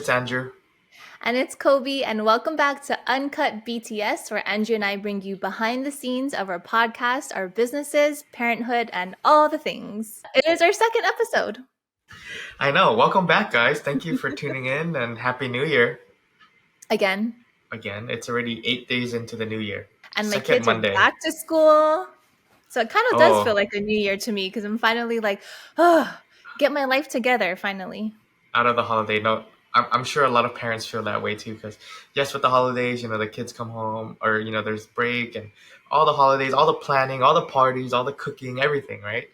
it's Andrew. And it's Kolby, and welcome back to UNCUT BTS, where Andrew and I bring you behind the scenes of our podcast, our businesses, parenthood, and all the things. It is our second episode. I know. Welcome back, guys. Thank you for tuning in and Happy New Year. Again. Again, it's already 8 days into the new year. And my Second kids are Monday. back to school. So it kind of does feel Oh, like a new year to me because I'm finally like, oh, get my life together finally. out of the holiday. No, I'm sure a lot of parents feel that way too because, yes, with the holidays, the kids come home or, there's break and all the holidays, all the planning, all the parties, all the cooking, everything, right?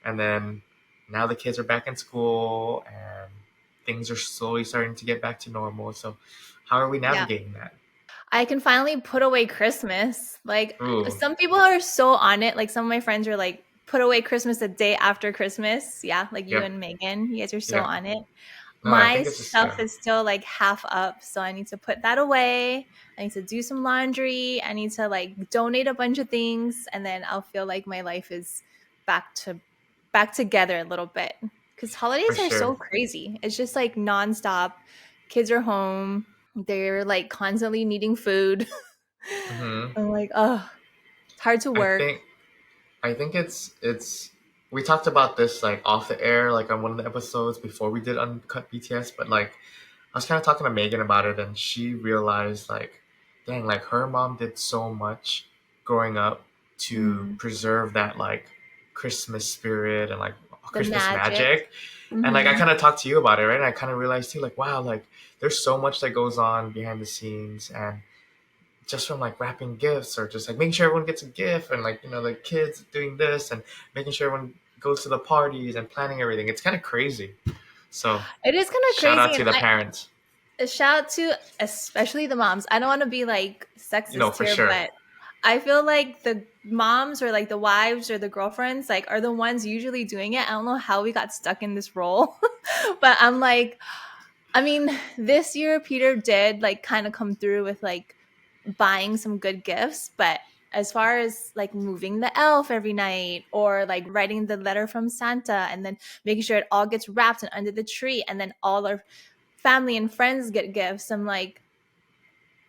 And then now the kids are back in school and things are slowly starting to get back to normal. So, how are we Yeah. navigating that? I can finally put away Christmas. Like, Ooh, some people are so on it. Like, some of my friends are like, put away Christmas the day after Christmas. Yeah, like you yep, and Megan. You guys are so yep. on it. No, I My think it's just, stuff is still like half up. So I need to put that away. I need to do some laundry. I need to like donate a bunch of things. And then I'll feel like my life is back together a little bit. Because for holidays are sure. so crazy. It's just like nonstop. Kids are home. They're like constantly needing food. hmm I'm like, oh, it's hard to I work. think I think it's we talked about this like off the air, like on one of the episodes before we did Uncut BTS, but like I was kind of talking to Megan about it, and she realized like, dang, like her mom did so much growing up to Mm, preserve that like Christmas spirit and like the Christmas magic. magic. And like I Hmm. kind of talked to you about it, right? And I kind of realized too, like, wow, like there's so much that goes on behind the scenes, and just from like wrapping gifts or just like making sure everyone gets a gift and like the kids doing this and making sure everyone goes to the parties and planning everything. It's kind of crazy. So It is kind of shout out crazy. to And the parents. a shout out to especially the moms. I don't want to be like sexist For here, sure. but I feel like the moms or like the wives or the girlfriends like are the ones usually doing it. I don't know how we got stuck in this role, but I'm like, I mean, this year Peter did like kind of come through with like buying some good gifts, but as far as like moving the elf every night or like writing the letter from Santa and then making sure it all gets wrapped and under the tree and then all our family and friends get gifts, I'm like,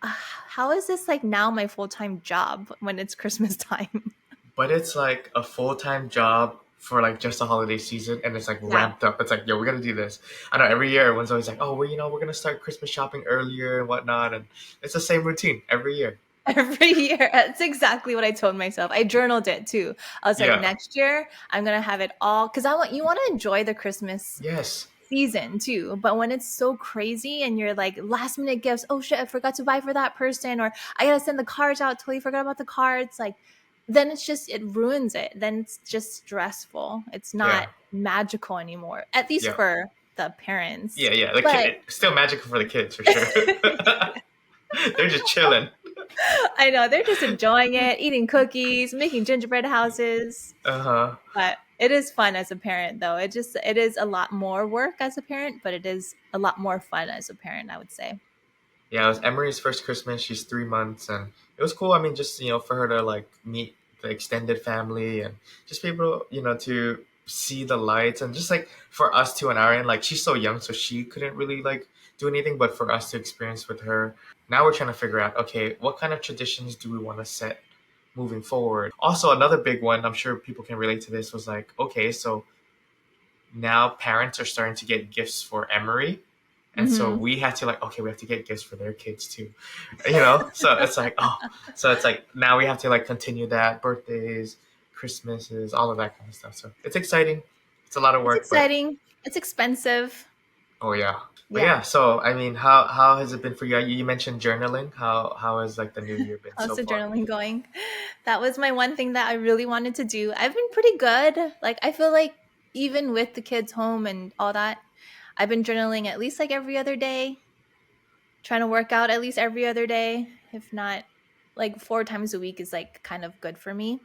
how is this like now my full-time job when it's Christmas time? But it's like a full time job for like just the holiday season, and it's like Yeah. ramped up. It's like, yo, we're gonna do this. I know every year everyone's always like, oh, well, we're gonna start Christmas shopping earlier and whatnot, and it's the same routine every year. Every year. That's exactly what I told myself. I journaled it too. I was like, Yeah. next year I'm gonna have it all because you want to enjoy the Christmas Yes. season too. But when it's so crazy and you're like last minute gifts, oh shit, I forgot to buy for that person, or I gotta send the cards out, totally forgot about the cards. Like then it ruins it. Then it's just stressful. It's Yeah. not magical anymore, at least Yeah. for the parents. Yeah. The But kid, still magical for the kids for sure. They're just chilling. I know they're just enjoying it, eating cookies, making gingerbread houses. Uh huh. But it is fun as a parent, though. It is a lot more work as a parent, but it is a lot more fun as a parent, I would say. Yeah, it was Emery's first Christmas. She's 3 months, and it was cool. I mean, just for her to like meet the extended family and just be able, to see the lights, and just like for us too on our end, like she's so young, so she couldn't really like do anything, but for us to experience with her, now we're trying to figure out, okay, what kind of traditions do we want to set moving forward? Also, another big one, I'm sure people can relate to this, was like, okay, so now parents are starting to get gifts for Emery. And so Hmm. we had to like, okay, we have to get gifts for their kids too, So it's like, so it's like now we have to like continue that birthdays, Christmases, all of that kind of stuff. So it's exciting. It's a lot of It's work, but exciting. It's expensive. oh yeah, but Yeah. yeah. So I mean, how has it been for you? You mentioned journaling. How has like the new year been How's so the far? journaling going? That was my one thing that I really wanted to do. I've been pretty good. Like, I feel like even with the kids home and all that, I've been journaling at least like every other day, trying to work out at least every other day. If not, like 4 times a week is like kind of good for me.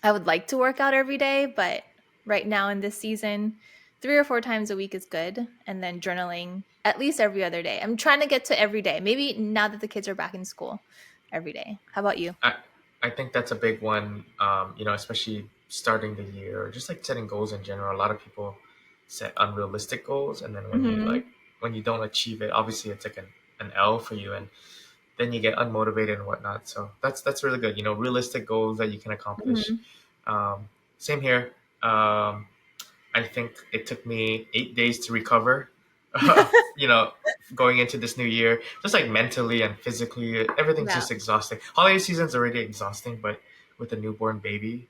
I would like to work out every day, but right now in this season, 3 or 4 times a week is good. And then journaling at least every other day. I'm trying to get to every day. Maybe now that the kids are back in school, every day. How about you? I I think that's a big one. Especially starting the year or just like setting goals in general. A lot of people set unrealistic goals, and then when you like Hmm. when you don't achieve it, obviously it's like an L for you, and then you get unmotivated and whatnot. So that's really good. Realistic goals that you can accomplish. Mhm. Same here. I think it took me 8 days to recover. you know, Going into this new year, just like mentally and physically, everything's Yeah. just exhausting. Holiday season's already exhausting, but with a newborn baby,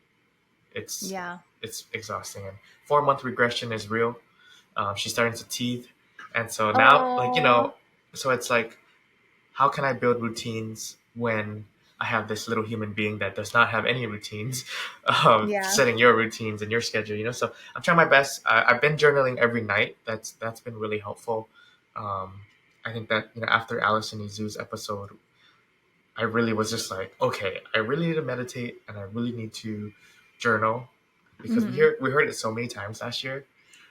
it's Yeah. it's exhausting. And 4 month regression is real. She's starting to teeth, and so now, Oh, so it's like, how can I build routines when I have this little human being that does not have any routines, yeah. setting your routines and your schedule, So I'm trying my best. I've been journaling every night. That's been really helpful. I think that after Allison Izu's episode, I really was just like, okay, I really need to meditate and I really need to journal because we Mhm. hear we heard it so many times last year.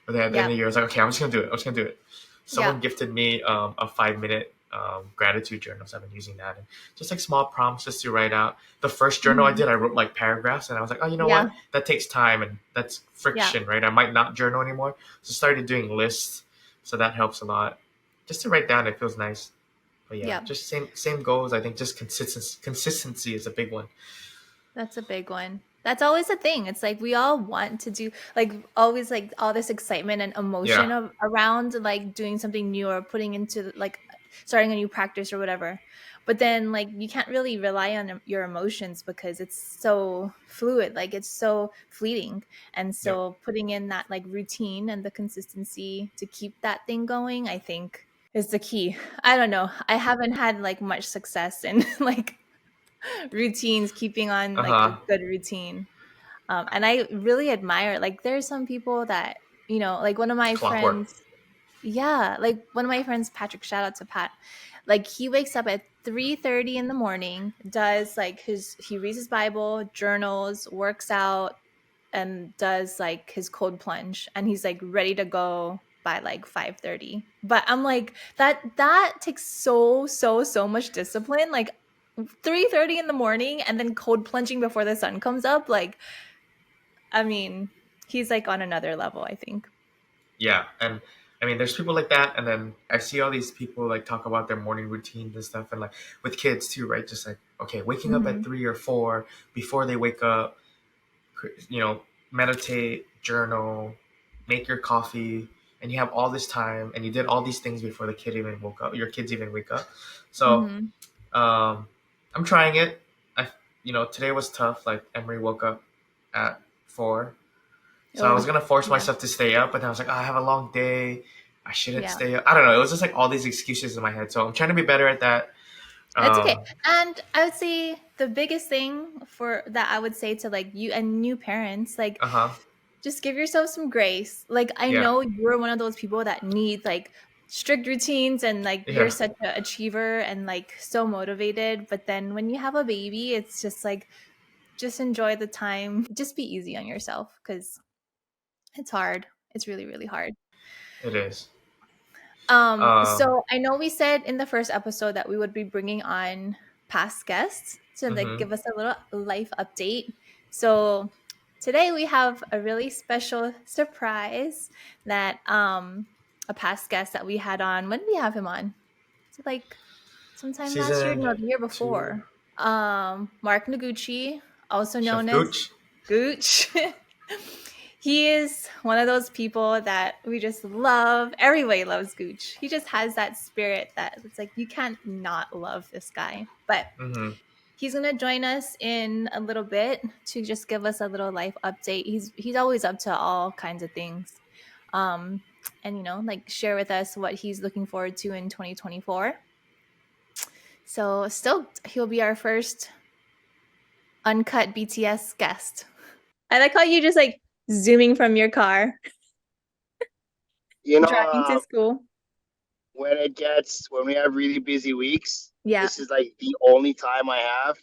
But then at the end of Yep. the year, I was like, okay, I'm just gonna do it. I'm just gonna do it. Someone Yep. gifted me a 5 minute gratitude journal, so I've been using that, and just like small prompts just to write out. The first journal I Mhm. did, I wrote like paragraphs, and I was like, oh, you know Yeah. what? That takes time and that's Yeah. friction, right? I might not journal anymore. So started doing lists, so that helps a lot. Just to write down, it feels nice. But yeah, Yep. just same goals. I think just consistency is a big one. That's a big one. That's always the thing. It's like we all want to do like always like all this excitement and Yeah. emotion around like doing something new or putting into like starting a new practice or whatever. But then like you can't really rely on your emotions because it's so fluid, like it's so fleeting. And Yep. so putting in that like routine and the consistency to keep that thing going, I think is the key. I don't know. I haven't had like much success in like routines, keeping on Uh like a huh. good routine. And I really admire, like, there's some people that, like one of my Clockwork. friends, yeah, like one of my friends, Patrick, shout out to Pat. Like he wakes up at 3:30 in the morning, does like he reads his Bible, journals, works out, and does like his cold plunge, and he's like ready to go by like 5:30. But I'm like, that takes so much discipline. Like 3:30 in the morning and then cold plunging before the sun comes up. Like, I mean, he's like on another level, I think. Yeah, and I mean, there's people like that, and then I see all these people like talk about their morning routines and stuff, and like with kids too, right? Just like, okay, waking up at Hmm. 3 or 4 before they wake up, you know, meditate, journal, make your coffee, and you have all this time, and you did all these things before the kid even woke up. Your kids even wake up. So Hmm. um, I'm trying it. Today was tough. Like Emery woke up at 4. So I was Oh, gonna force yeah. myself to stay up, but then I was like, oh, I have a long day. I shouldn't Yeah. stay up. I don't know. It was just like all these excuses in my head. So I'm trying to be better at that. It's okay. Um, And I would say the biggest thing for that I would say to like you and new parents, like uh huh. just give yourself some grace. Like I Yeah. know you're one of those people that need like strict routines and like you're Yeah. such an achiever and like so motivated, but then when you have a baby, it's just like just enjoy the time. Just be easy on yourself cuz it's hard. It's really really hard. It is. Um. So I know we said in the first episode that we would be bringing on past guests to like Mm-hmm. give us a little life update. So today we have a really special surprise that a past guest that we had on. When did we have him on? Is it like sometime last year? Season No, the year 2. before. Mark Noguchi, also known Chef as Gooch. Gooch. He is one of those people that we just love. Everybody loves Gooch. He just has that spirit that it's like you can't not love this guy. But Mm-hmm. he's gonna join us in a little bit to just give us a little life update. He's always up to all kinds of things. Um and like share with us what he's looking forward to in 2024. So stoked. He'll be our first uncut BTS guest. I like how you just like zooming from your car, You know, driving to school. when we have really busy weeks, Yeah. this is like the only time I have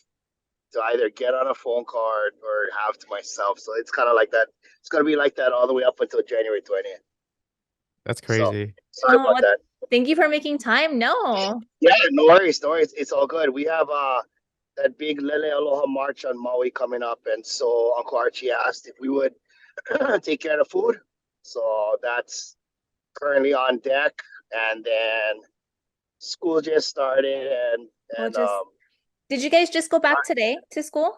to either get on a phone call or have to myself. So it's kind of like that. It's gonna be like that all the way up until January 20th. That's So crazy. sorry Oh, about that. thank you for making time. No. Yeah, no worries, no worries. It's all good. We have that big Lele Aloha March on Maui coming up, and so Uncle Archie asked if we would take care of the food. So that's currently on deck. and then school just started, Well, and just did you guys just go back today to school?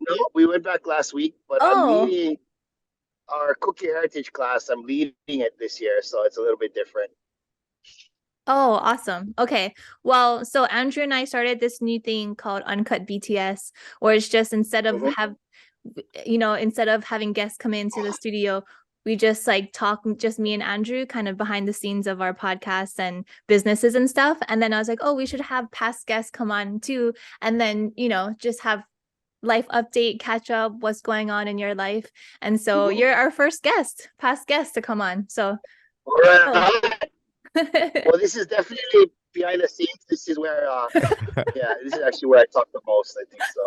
no, we went back last week, but I'm Oh, leading our Cookie Heritage class. I'm leading it this year, so it's a little bit different. oh, awesome. Okay. Well, so Andrew and I started this new thing called UNCUT BTS, where it's just instead of instead of having guests come into the studio, we just like talk, just me and Andrew, kind of behind the scenes of our podcasts and businesses and stuff. And then I was like, oh, we should have past guests come on too. And then, just have life update, catch up, what's going on in your life. And so you're our first past guest to come on. So, Right. Well, this is definitely behind the scenes. This is where, this is actually where I talk the most, I think so.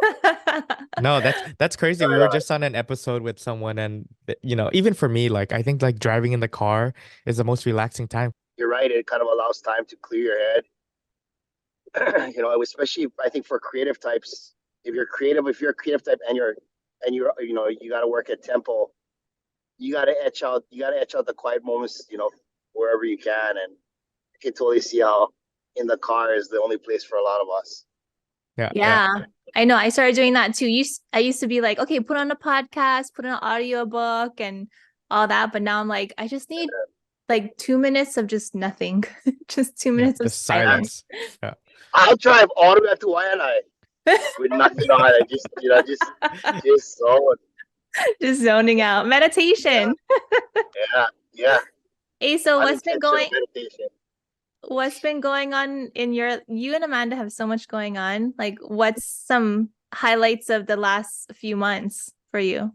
No, that's crazy. We were just on an episode with someone, and even for me, like I think like driving in the car is the most relaxing time. You're right. It kind of allows time to clear your head. Especially I think for creative types, if you're a creative type and you got to work at tempo, you got to etch out the quiet moments, wherever you can. And I can totally see how in the car is the only place for a lot of us. Yeah. I know. I started doing that too. I used to be like, okay, put on a podcast, put on an audiobook and all that. But now I'm like, I just need like 2 minutes of just nothing. Just 2 minutes of silence. Yeah. I'll drive all the way up to Waianae with nothing on it. Just zone. Just zoning out. Meditation. Yeah. Hey, so what's been going on in you and Amanda have so much going on. Like, what's some highlights of the last few months for you?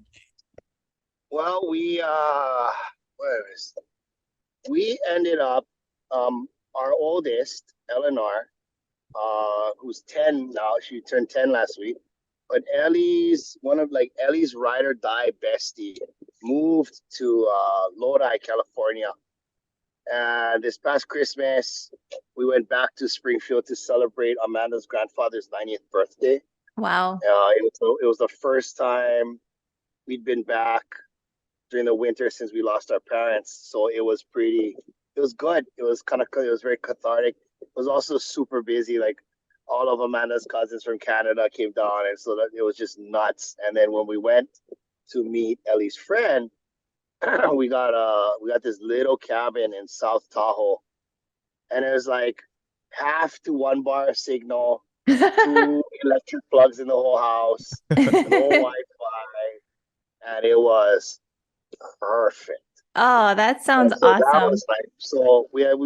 Well, we ended up, our oldest, Eleanor, who's 10 now. She turned 10 last week. But Ellie's ride or die bestie moved to Lodi, California. And this past Christmas, we went back to Springfield to celebrate Amanda's grandfather's 90th birthday. Wow. It was the first time we'd been back during the winter since we lost our parents. So it was good. It was very cathartic. It was also super busy. Like all of Amanda's cousins from Canada came down, and so that it was just nuts. And then when we went to meet Ellie's friend, we got this little cabin in South Tahoe, and it was like half to 1 bar signal, 2 electric plugs in the whole house, no Wi-Fi, and it was perfect. Oh, that sounds awesome. That was so we had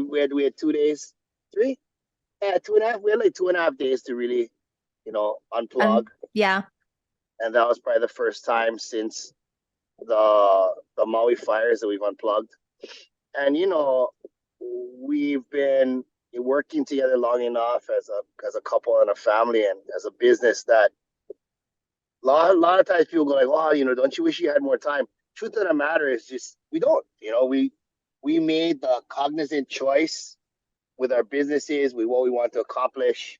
2 days, 3, 2.5. We had like 2.5 days to really, unplug. Yeah. And that was probably the first time since the Maui fires that we've unplugged. And we've been working together long enough as a couple and a family and as a business that a lot of times people go like, "Wow, don't you wish you had more time?" Truth of the matter is just we don't. We made the cognizant choice with our businesses, with what we want to accomplish,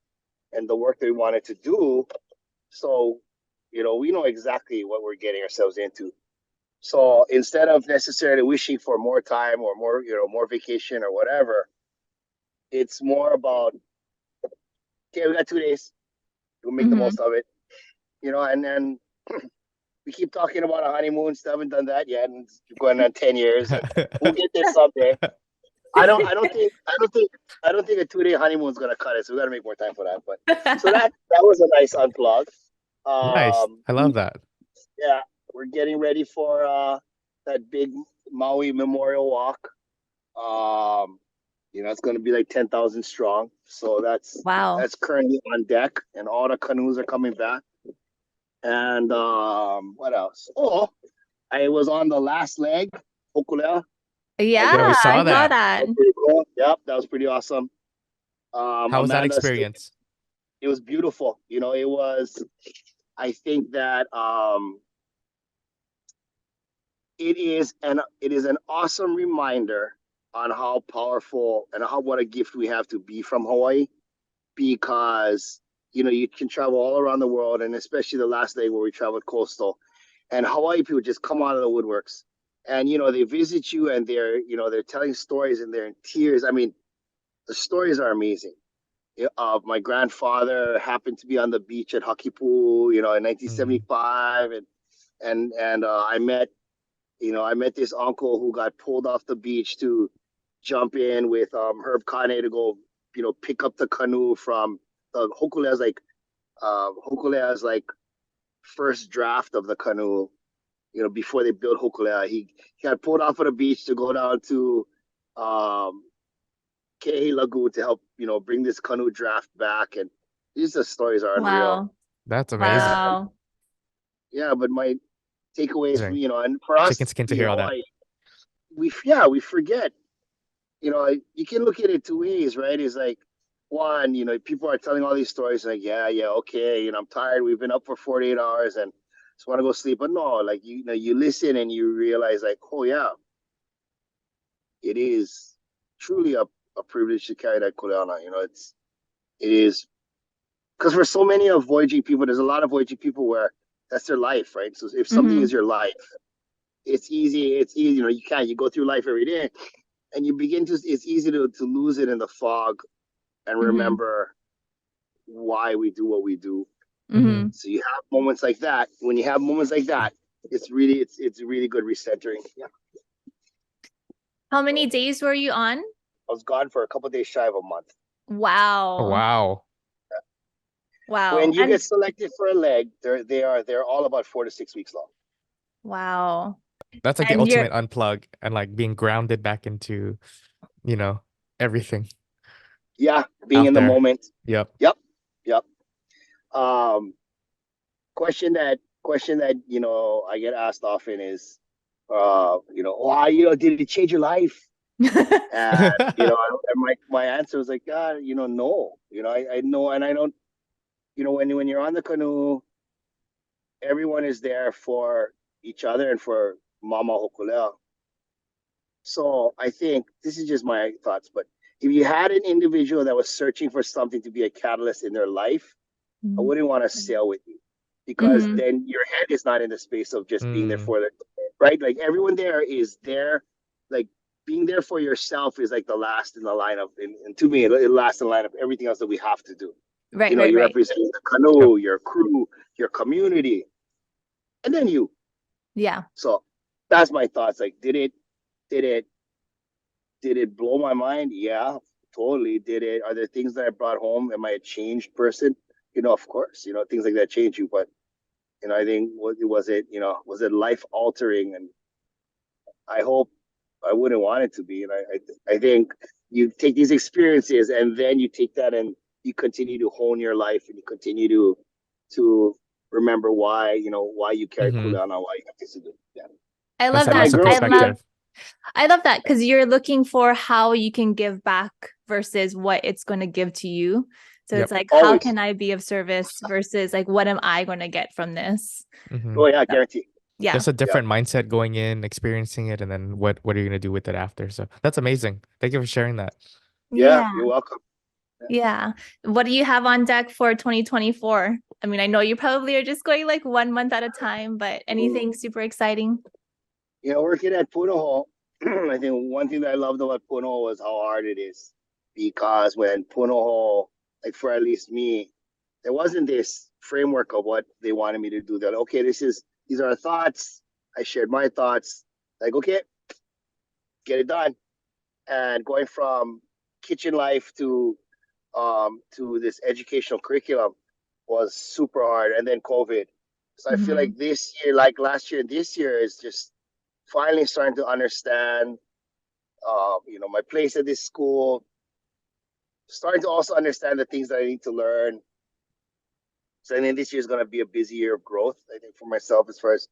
and the work that we wanted to do. So, we know exactly what we're getting ourselves into. So instead of necessarily wishing for more time or more, more vacation or whatever, it's more about, okay, we got 2 days. We'll make the most of it. And then we keep talking about a honeymoon. Still haven't done that yet, and it's going on 10 years. We'll get there someday. I don't think a 2-day honeymoon is gonna cut it. So we got to make more time for that. But so that was a nice unplug. Nice. I love that. Yeah, we're getting ready for that big Maui Memorial Walk. It's going to be like 10,000 strong. So that's currently on deck, and all the canoes are coming back. And what else? Oh, I was on the last leg, Hōkūleʻa. Yeah, we saw that. That. Pretty cool. Yep, that was pretty awesome. How was that experience? It was beautiful. It was. I think that it is an awesome reminder on how powerful and what a gift we have to be from Hawaii, because you can travel all around the world, and especially the last day where we traveled coastal, and Hawaii people just come out of the woodworks, and they visit you, and they're telling stories, and they're in tears. I mean, the stories are amazing. My grandfather happened to be on the beach at Hakipu, in Mm. 1975, and I met this uncle who got pulled off the beach to jump in with Herb Kane to go, pick up the canoe from the Hōkūleʻa's like first draft of the canoe, before they built Hōkūleʻa. He got pulled off of the beach to go down to um, Ke'ehi Lagoon to help, bring this canoe draft back. And these the stories are unreal. Wow. That's amazing. Wow. Yeah, but my takeaways, Amazing. and for Chicken us, skin to hear all that. we forget. You can look at it two ways, right? It's like one, people are telling all these stories like, yeah, okay, I'm tired. We've been up for 48 hours and just want to go sleep. But no, like you listen and you realize like, oh yeah, it is truly a privilege to carry that kuleana. It is because for so many of voyaging people, there's a lot of voyaging people where that's their life, right? So if something Mm-hmm. is your life, it's easy. It's easy. You go through life every day and you begin to, it's easy to lose it in the fog and Mm-hmm. remember why we do what we do. Mm-hmm. So you have moments like that. When you have moments like that, it's really good recentering. Yeah. How many days were you on? I was gone for a couple of days shy of a month. Wow. Oh, wow. Wow. When you get selected for a leg, they're all about 4 to 6 weeks long. Wow. That's like the And you're ultimate unplug and like being grounded back into, everything Yeah, being out in the there. moment. Yep. Yep, yep. Um, question that I get asked often is, why did it change your life? And and my answer was like, God, no, I know, and I don't, when you're on the canoe, everyone is there for each other and for Mama Hōkūleʻa. So I think this is just my thoughts, but if you had an individual that was searching for something to be a catalyst in their life, I wouldn't want to sail with you because Mm-hmm. then your head is not in the space of just being there Mm. for it, right? Like everyone there is there, like being there for yourself is like the last in the line of, and to me, it lasts in the line of everything else that we have to do. Right, You right. represent the Yep. canoe, your crew, your community, and then you. Yeah. So that's my thoughts. Like, did it, did it blow my mind? Yeah, totally. Are there things that I brought home? Am I a changed person? Of course, things like that change you, but I think was it life altering? And I hope I wouldn't want it to be. And I think you take these experiences and then you take that and you continue to hone your life and you continue to remember why you carry Mm-hmm. kuleana, why you have to do. Yeah. I That's love that And my that. awesome girls do that. perspective. I love that because you're looking for how you can give back versus what it's going to give to you. So it's Yep. like, how Always. can I be of service versus like, what am I going to get from this? Mm-hmm. Oh yeah, So, guarantee. yeah. Just a Yeah. different mindset going in, experiencing it, and then what are you gonna do with it after? So that's amazing. Thank you for sharing that. Yeah, Yeah. you're welcome. Yeah. What do you have on deck for 2024? I mean, I know you probably are just going like 1 month at a time, but anything super exciting? Working at Punahou, I think one thing that I loved about Punahou was how hard it is. Because when Punahou, like for at least me, there wasn't this framework of what they wanted me to do. That okay, these are our thoughts. I shared my thoughts. Like okay, get it done. And going from kitchen life to this educational curriculum was super hard. And then COVID. So I feel Mm-hmm. like this year, like last year and this year, is just finally starting to understand, my place at this school, starting to also understand the things that I need to learn. So I think this year is going to be a busy year of growth, I think, for myself as far as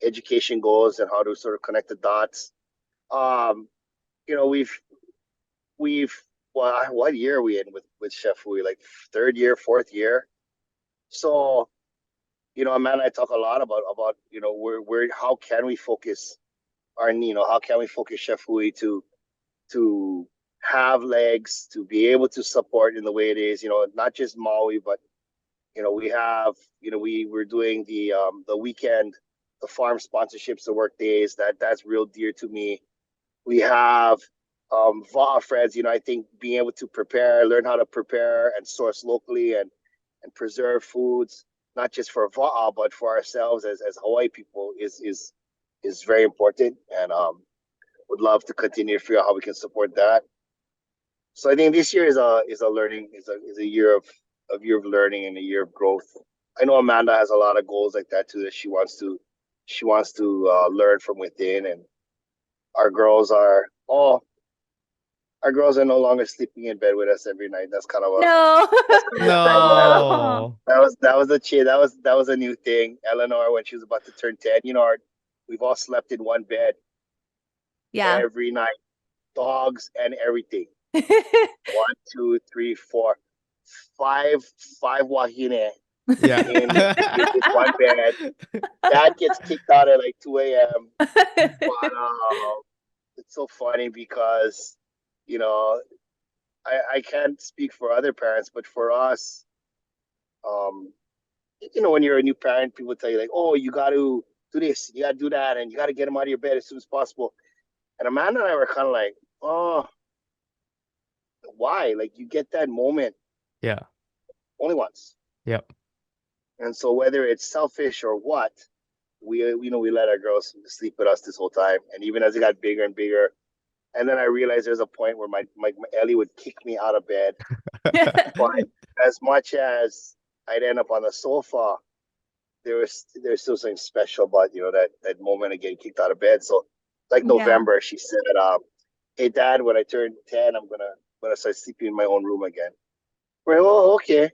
education goes and how to sort of connect the dots. Um, we've well, what year are we in with Chef Hui? Like third year, fourth year. So, Amanda and I talk a lot about where how can we focus how can we focus Chef Hui to have legs, to be able to support in the way it is, not just Maui, but we have, we're doing the weekend, the farm sponsorships, the work days, that's real dear to me. We have VA friends, I think being able to learn how to prepare and source locally and preserve foods, not just for VA, but for ourselves as Hawaii people is very important. And would love to continue to figure out how we can support that. So I think this year is a year of learning and a year of growth. I know Amanda has a lot of goals like that too, that she wants to learn from within. And our girls are no longer sleeping in bed with us every night. That's kind of No. No. that was a new thing. Eleanor, when she was about to turn 10, we've all slept in one bed Yeah. every night, dogs and everything. 1, 2, 3, 4, 5 wahine Yeah. in this one bed. Dad gets kicked out at like 2 a.m. But it's so funny because, you know, I can't speak for other parents, but for us, when you're a new parent, people tell you like, oh, you got to do this, you got to do that, and you got to get them out of your bed as soon as possible. And Amanda and I were kind of like, oh, why? Like, you get that moment Yeah. only once. Yep. And so whether it's selfish or what, we let our girls sleep with us this whole time. And even as it got bigger and bigger, and then I realized there's a point where my Ellie would kick me out of bed. But as much as I'd end up on the sofa, there's still something special about that moment of getting kicked out of bed. So like November, she said, "Hey Dad, when I turn 10, I'm gonna start sleeping in my own room again." We're like, "Oh, okay."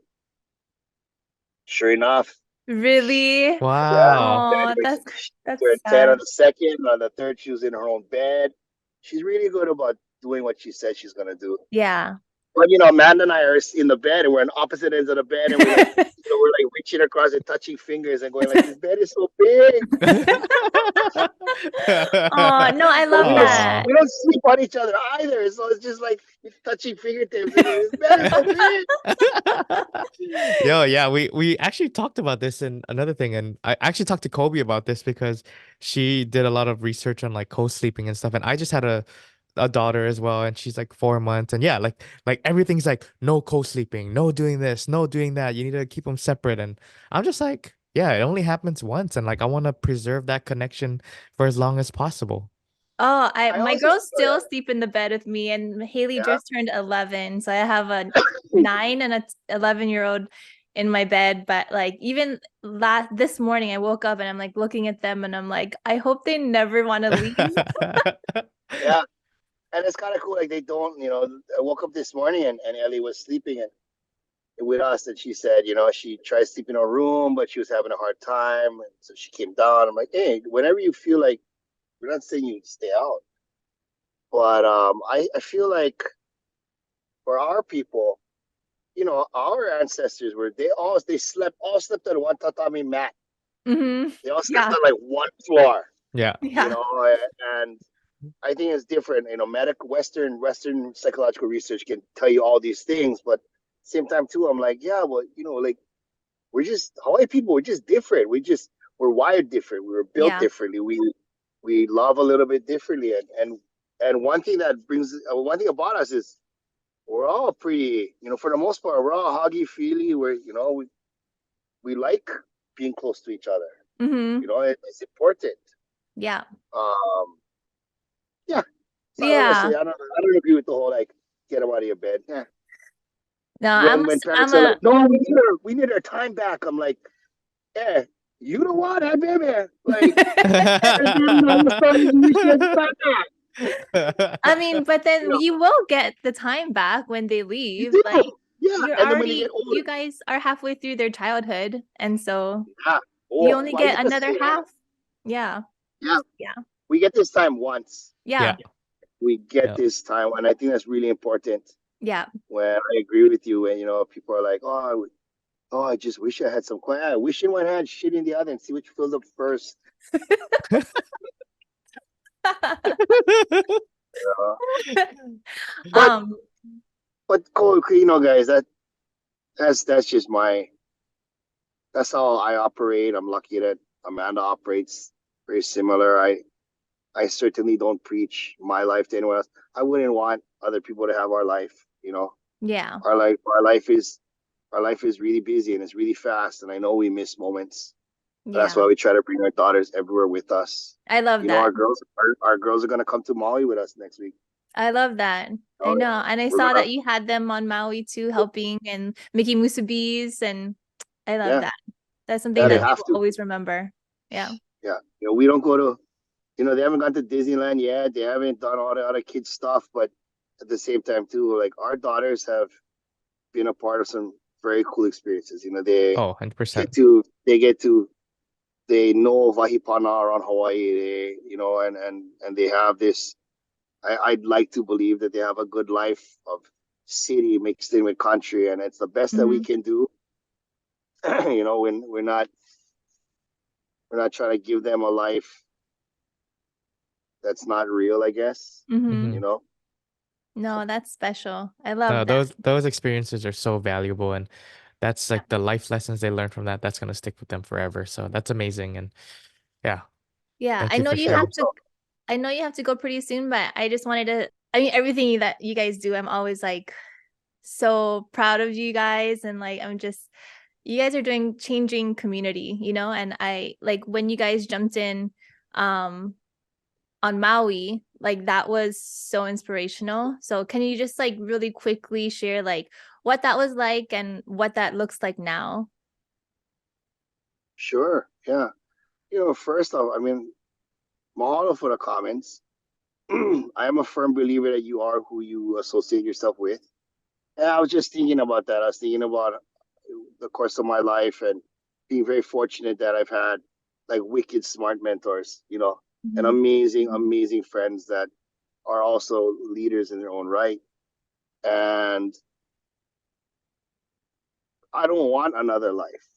Sure enough, Really? Wow. Oh, then that's turned 10 on sad. the second. On the third, she was in her own bed. She's really good about doing what she said she's gonna do. Yeah. But Amanda and I are in the bed, and we're on opposite ends of the bed, and we're like, reaching across and touching fingers and going like, "This bed is so big." Oh, no, I But love Aw. that. we don't sleep on each other either, so it's just like touching fingertips. And this bed is so big. Yo, yeah, we actually talked about this in another thing, and I actually talked to Kobe about this because she did a lot of research on like co-sleeping and stuff, and I just had a daughter as well, and she's like 4 months, and yeah, like everything's like no co-sleeping, no doing this, no doing that. You need to keep them separate, and I'm just like, yeah, it only happens once, and like I want to preserve that connection for as long as possible. Oh, I my also, girls still sleep in the bed with me, and Haley yeah, just turned 11, so I have a 9 and a 11-year-old in my bed. But like even this morning, I woke up and I'm like looking at them, and I'm like, I hope they never want to leave. yeah. And it's kind of cool. Like they don't, I woke up this morning and Ellie was sleeping with us, and she said, she tried sleeping in her room, but she was having a hard time, and so she came down. I'm like, hey, whenever you feel like, we're not saying you stay out, but I feel like for our people, our ancestors all slept on one tatami mat. Hmm. They all slept Yeah. on like one floor, Yeah. Yeah. and I think it's different. Medical Western psychological research can tell you all these things, but same time too, I'm like, yeah, well, like we're just Hawaii people. We're just different. We're wired different. We were built Yeah. differently. We love a little bit differently, and one thing about us is we're all pretty. For the most part, we're all huggy feely. We like being close to each other. Hmm. It's important. Yeah. Um, yeah. So I don't know. Yeah. Say I don't agree with the whole like get them out of your bed. Yeah. No, When I'm parents are like, a no, we need our time back. I'm like, yeah, you know what, I baby, like, we should time back. I mean, but You then know, you will get the time back when they you leave. Like do, yeah. And then when they get you older, guys are halfway through their childhood, and so yeah. you Oh, only I get get to another say that. half. Yeah. Yeah, Yeah. we get this time once. Yeah. Yeah. We get Yeah. this time, and I think that's really important. Yeah. When I agree with you, when people are like, oh, I just wish I had some quiet. I wish in one hand, shit in the other, and see which fills up first. Uh, but um cool, guys, that's just that's how I operate. I'm lucky that Amanda operates very similar. I certainly don't preach my life to anyone else. I wouldn't want other people to have our life. You know, Yeah. our life is really busy and it's really fast, and I know we miss moments. But that's Yeah. why we try to bring our daughters everywhere with us. I love You know, that. our girls are gonna come to Maui with us next week. I love that. I Oh, know. And I we're saw gonna, that you had them on Maui too, helping and making musubis. And I love yeah, that. That's something yeah, they that Yeah. they have will to. always remember. Yeah. Yeah, you know, we don't go to, you know, they haven't gone to Disneyland yet. They haven't done all the other kids stuff, but at the same time too, like our daughters have been a part of some very cool experiences. You know, Oh, 100%. they get to they know Vahipana around Hawaii. They, you know, and they have this. I'd like to believe that they have a good life of city mixed in with country, and it's the best that we Mm-hmm. can do. You know, when we're not trying to give them a life that's not real, I guess. Mm-hmm. You Hmm. know, No, that's special. I No, love that. those experiences are so valuable, and that's Yeah. like the life lessons they learn from that. That's gonna stick with them forever. So that's amazing, and yeah, Yeah. thank you for I sharing. hope so. I know you have to go pretty soon, but I just wanted to, I mean, everything that you guys do, I'm always like so proud of you guys. And like, I'm just, you guys are doing changing community, you know? And I like when you guys jumped in um on Maui, like that was so inspirational. So can you just like really quickly share like what that was like and what that looks like now? Sure, yeah. You know, first off, I mean, mahalo for the comments. I am a firm believer that you are who you associate yourself with. And I was just thinking about that. I was thinking about the course of my life and being very fortunate that I've had like wicked smart mentors, you know, and Mhm. amazing, amazing friends that are also leaders in their own right. And I don't want another life.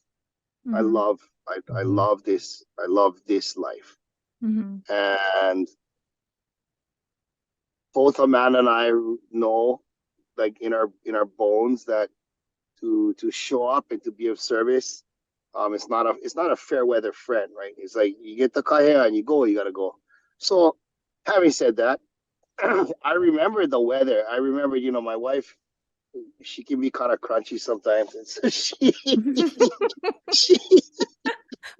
I Mhm. love, I Hmm. love this. I love this life. Mhm. And both Amanda and I know, like in our bones, that to show up and to be of service, it's not a fair weather friend, right? It's like you get the kaya and you go, you gotta go. So, having said that, I remember the weather. I remember, you know, my wife, she can be kind of crunchy sometimes, and so she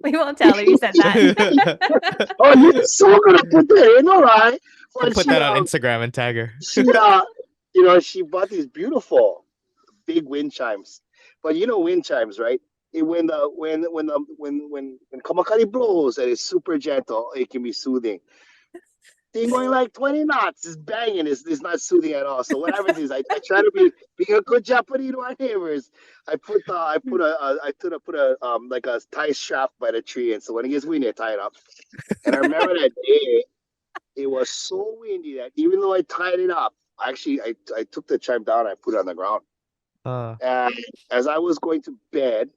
We won't tell her you said that. oh, you're so gonna put that in, all right? Can But put that on Instagram and tag her. she you know, she bought these beautiful big wind chimes. But you know wind chimes, right? When the when Kamakari blows and it's super gentle, it can be soothing. Thing going like 20 knots is banging. It's not soothing at all. So what happens is I try to be a good Japanese to our neighbors. I put a like a tie strap by the tree, and so when it gets windy, I tie it up. And I remember that day it was so windy that even though I tied it up, actually I took the chime down and I put it on the ground. uh, And as I was going to bed,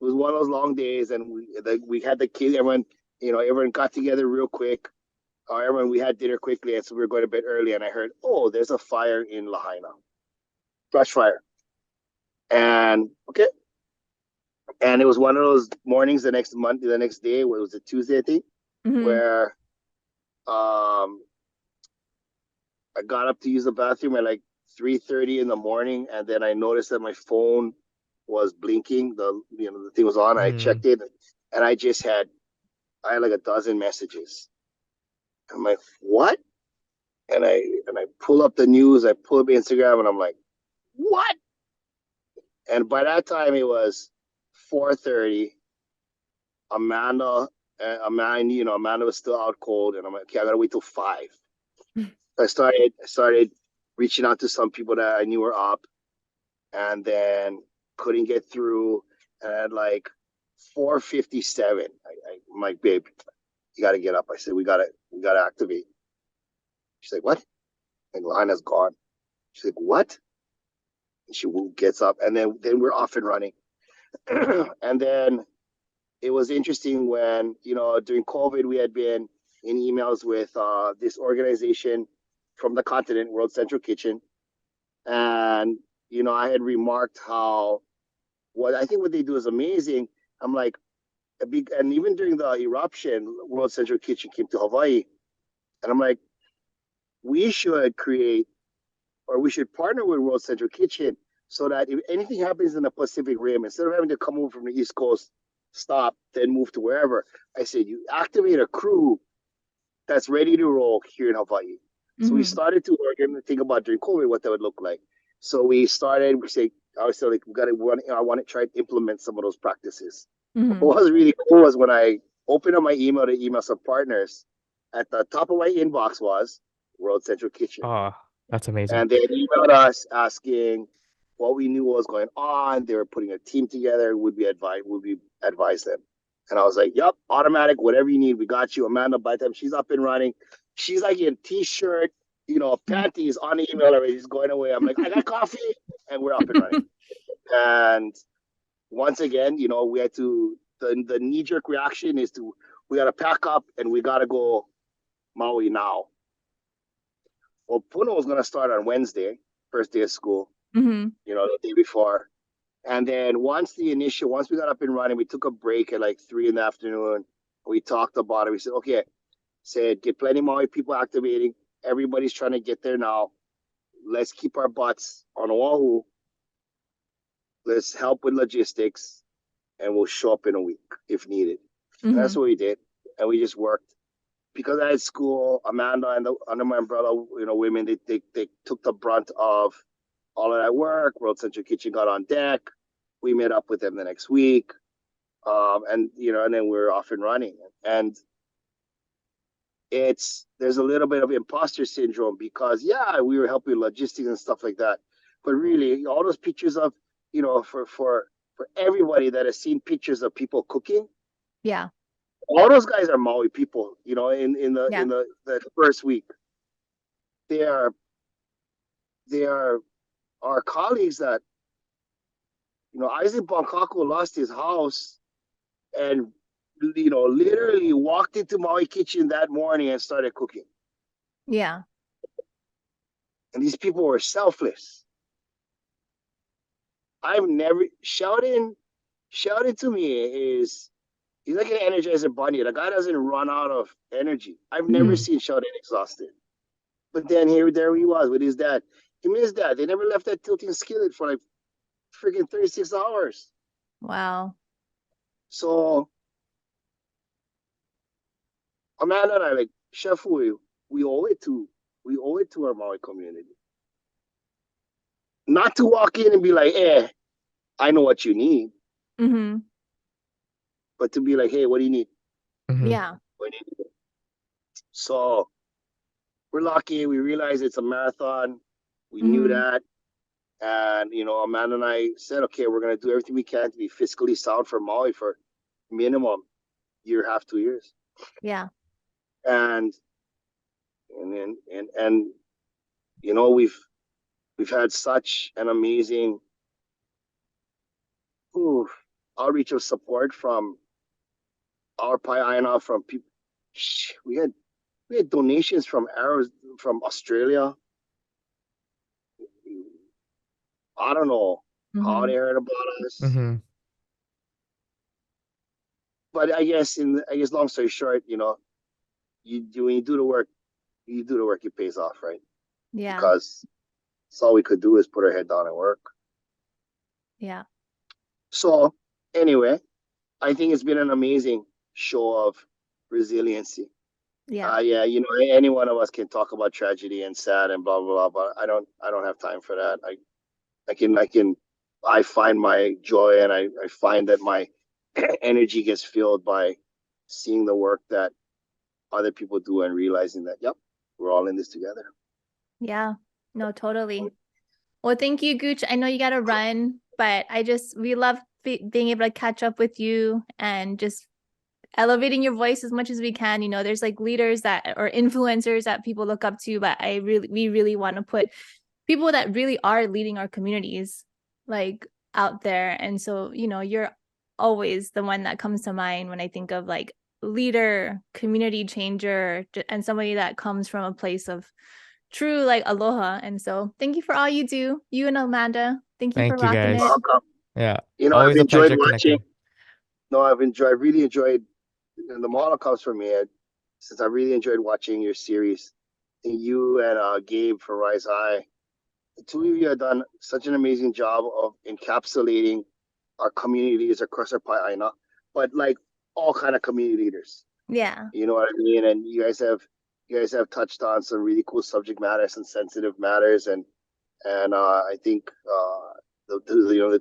it was one of those long days, and we had the kids. Everyone, you know, everyone got together real quick. Everyone, we had dinner quickly, and so we were going to bed early. And I heard, oh, there's a fire in Lahaina, brush fire. And okay, and it was one of those mornings the next day, where it was a Tuesday, I think, Mhm. where I got up to use the bathroom at like 3:30 in the morning, and then I noticed that my phone was blinking. The thing was on. I mm, checked it, and I had like a dozen messages. I'm like, what? And I pull up the news. I pull up Instagram, and I'm like, what? And by that time, it was 4:30. Amanda, Amanda was still out cold, and I'm like, okay, I gotta wait till 5. I started reaching out to some people that I knew were up, and then couldn't get through. And at like 4:57, I'm like, babe, you got to get up. I said, we gotta activate. She's like, what? And Lana's gone. She's like, what? And she gets up, and then we're off and running. And then it was interesting when, you know, during COVID, we had been in emails with this organization from the continent, World Central Kitchen, and you know, I had remarked how what I think what they do is amazing. I'm like, and even during the eruption, World Central Kitchen came to Hawaii, And I'm like, we should create, or we should partner with World Central Kitchen so that if anything happens in the Pacific Rim, instead of having to come over from the East Coast, stop, then move to wherever, I said, you activate a crew that's ready to roll here in Hawaii. So we Mm-hmm. started to work and think about during COVID what that would look like. So we started, I was like, I want to try to implement some of those practices. Mm-hmm. What was really cool was when I opened up my email to email some partners, at the top of my inbox was World Central Kitchen. Oh, that's amazing. And they emailed us asking what we knew was going on. They were putting a team together. Would we advise them? And I was like, "Yep, automatic. Whatever you need, we got you." Amanda, by the time she's up and running, she's like in t-shirt, panties on the email already. She's going away. I'm like, "I got coffee," and we're up and running. And once again, we had to. The knee-jerk reaction is we got to pack up and we got to go Maui now. Well, Puno was going to start on Wednesday, first day of school, Mm-hmm. the day before. And then once we got up and running, we took a break at like 3 in the afternoon. We talked about it. We said, okay, get plenty more people activating. Everybody's trying to get there now. Let's keep our butts on Oahu. Let's help with logistics and we'll show up in a week if needed. Mm-hmm. And that's what we did. And we just worked. Because I had school, Amanda and under my umbrella, women, they took the brunt of all of that work. World Central Kitchen got on deck. We met up with them the next week. And then we were off and running. And there's a little bit of imposter syndrome because, we were helping logistics and stuff like that. But really, all those pictures of, for everybody that has seen pictures of people cooking. Yeah. All those guys are Maui people, in the first week. They are our colleagues that, Isaac Bonkaku lost his house and, literally walked into Maui Kitchen that morning and started cooking. Yeah. And these people were selfless. I've never shouting to me is, he's like an Energizer bunny. The guy doesn't run out of energy. I've never seen Sheldon exhausted. But then there he was with his dad. Him and his dad, they never left that tilting skillet for like freaking 36 hours. Wow. So Amanda and I, like, Chef, we owe it to our Maui community. Not to walk in and be like, I know what you need. Mm-hmm. But to be like, hey, what do you need? Mm-hmm. Yeah. So we're lucky. We realize it's a marathon. We knew that. And, Amanda and I said, okay, we're going to do everything we can to be fiscally sound for Maui for minimum year, half, 2 years. Yeah. And we've had such an amazing outreach of support from our Pai'aina, from people. We had donations from Australia. I don't know how they heard about us. Mm-hmm. But I guess long story short, when you do the work, it pays off, right? Yeah. Because that's all we could do is put our head down and work. Yeah. So anyway, I think it's been an amazing show of resiliency. Yeah. Any one of us can talk about tragedy and sad and blah blah blah, but I don't have time for that. I find my joy and I find that my energy gets filled by seeing the work that other people do and realizing that, yep, we're all in this together. Yeah. No, totally. Well, thank you, Gooch. I know you got to run, but we love being able to catch up with you and just elevating your voice as much as we can. There's like leaders or influencers that people look up to, but we really want to put people that really are leading our communities like out there. And so, you're always the one that comes to mind when I think of like leader, community changer, and somebody that comes from a place of true like aloha. And so thank you for all you do. You and Amanda, thank you for rocking guys. it. Yeah. I've enjoyed watching. Connecting. No, I've really enjoyed, and the model comes from me. since I really enjoyed watching your series. And you and Gabe for Rise High, the two of you have done such an amazing job of encapsulating our communities across our paina, but like all kind of community leaders. Yeah. You know what I mean? And you guys have touched on some really cool subject matters and sensitive matters, and I think the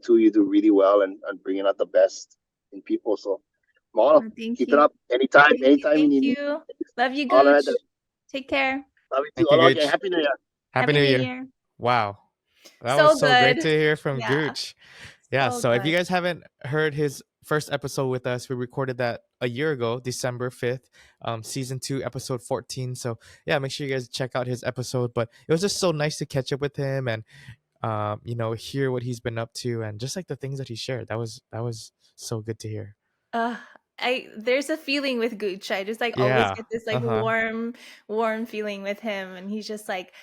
two of you do really well and bringing out the best in people. So, Mala, Thank keep it you. up anytime, anytime you Thank need me. you. Love you, All right, Gooch. Take care. love you too. Thank you, All okay. Gooch. Happy New Year. Happy Happy New New Year. Year. Wow. That So was so great good. to hear from Yeah. Gooch. Yeah, So so if you good. guys haven't heard his first episode with us, we recorded that a year ago, December 5th, season 2, episode 14. So yeah, make sure you guys check out his episode. But it was just so nice to catch up with him and hear what he's been up to and just like the things that he shared. That was so good to hear. Uh, there's a feeling with Gooch. I just like always Yeah. get this like Uh-huh. warm feeling with him, and he's just like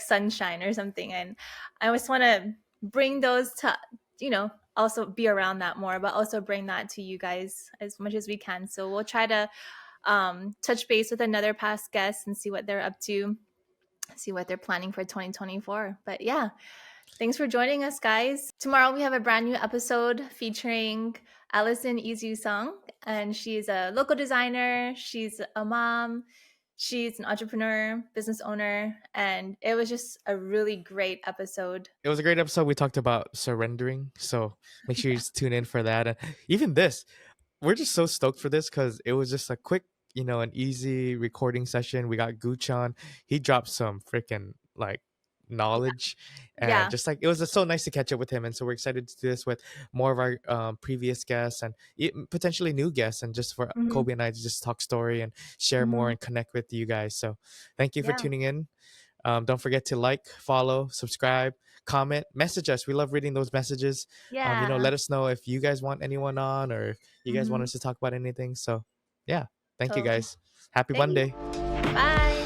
sunshine or something. And I always want to bring those to also be around that more, but also bring that to you guys as much as we can. So we'll try to touch base with another past guest and see what they're up to, see what they're planning for 2024. But yeah, thanks for joining us, guys. Tomorrow we have a brand new episode featuring Allison Sung, and she's a local designer. She's a mom. She's an entrepreneur, business owner, and it was just a really great episode. It was a great episode. We talked about surrendering. So make sure you tune in for that. And even this, we're just so stoked for this because it was just a quick, an easy recording session. We got Gooch on. He dropped some freaking like knowledge and Yeah. just like it was just so nice to catch up with him. And so we're excited to do this with more of our previous guests and potentially new guests, and just for Mhm. Kolby and I to just talk story and share more Mhm. and connect with you guys. So thank you for Yeah. tuning in. Don't forget to like, follow, subscribe, comment, message us. We love reading those messages. Yeah. Let us know if you guys want anyone on or if you guys want Mhm. us to talk about anything. So, yeah, thank you Totally. guys. Happy Thank you. Monday. Bye.